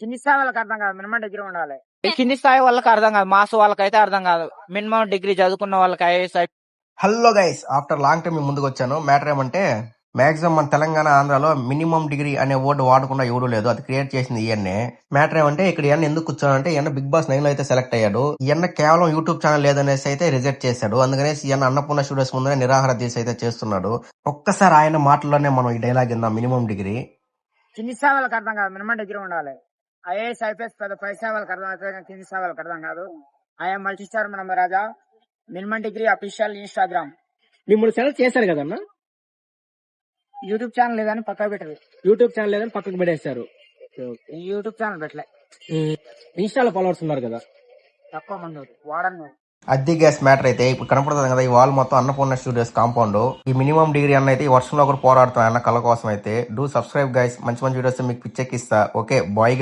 కింది స్థాయి వాళ్ళకి అర్థం కాదు, మినిమం డిగ్రీ ఉండాలి. ఈ కింది స్థాయి వాళ్ళకి అర్థం కాదు, మాస్ వాళ్ళకైతే అర్థం కాదు. మినిమం డిగ్రీ చదువుకున్న వాళ్ళకి IAS hello guys, after long time మీ ముందుకు వచ్చాను. మ్యాటర్ ఏమంటే మాక్సిమం మన తెలంగాణ ఆంధ్రాలో మినిమం డిగ్రీ అనే వర్డ్ వాడకుండా ఎవడూ లేదు. అది క్రియేట్ చేసింది ఈయన్నే. మ్యాటర్ ఏమంటే ఇక్కడ ఈయన ఎందుకు కూర్చోనంటే ఈయన బిగ్ బాస్ 9 లో అయితే సెలెక్ట్ అయ్యాడు. ఈయన కేవలం యూట్యూబ్ ఛానల్ లేదనేసి అయితే రిజెక్ట్ చేశాడు. అందుకనేసి ఈయన అన్నపూర్ణ స్టూడియోస్ ముందరే నిరాహార దీక్ష అయితే చేస్తున్నాడు. ఒక్కసారి ఆయన మాటల్లోనే మనం ఈ డైలాగ్ ఇందాం. మినిమం డిగ్రీ కింది స్థాయి వాళ్ళకి అర్థం కాదు, మినిమం డిగ్రీ ఉండాలి. ఐఏఎస్ ఐపీఎస్ పెద్ద పై స్థాయి వాళ్ళకి అర్థం అవుతుంది, కానీ కింది స్థాయి వాళ్ళకి అర్థం కాదు. ఐఎమ్ మల్టీ స్టార్ మన రాజా, మినిమం డిగ్రీ అఫీషియల్ ఇన్స్టాగ్రామ్. మిమ్మల్ని సెలెక్ట్ చేశారు కదన్నా. యూట్యూబ్ ఛానల్ లేదని పక్కకు పెట్టరు. యూట్యూబ్ ఛానల్ లేదని పక్కకు పెట్టేశారు. యూట్యూబ్ ఛానల్ పెట్టలే. ఇన్స్టాలో ఫాలోవర్స్ ఉన్నారు కదా. తక్కువ మంది వాడను. అద్దె గ్యాస్ మ్యాటర్ అయితే ఇప్పుడు కనపడుతుంది కదా, ఈ వాల్ మొత్తం అన్నపూర్ణ స్టూడియోస్ కాంపౌండ్. ఈ మినిమం డిగ్రీ అన్న అయితే ఈ వర్షంలో కూడా పోరాడుతాం అన్న కళ కోసం అయితే. డూ సబ్స్క్రైబ్ గైస్, మంచి మంచి వీడియోస్ మీకు పిచ్చెక్కిస్తా. Okay bye.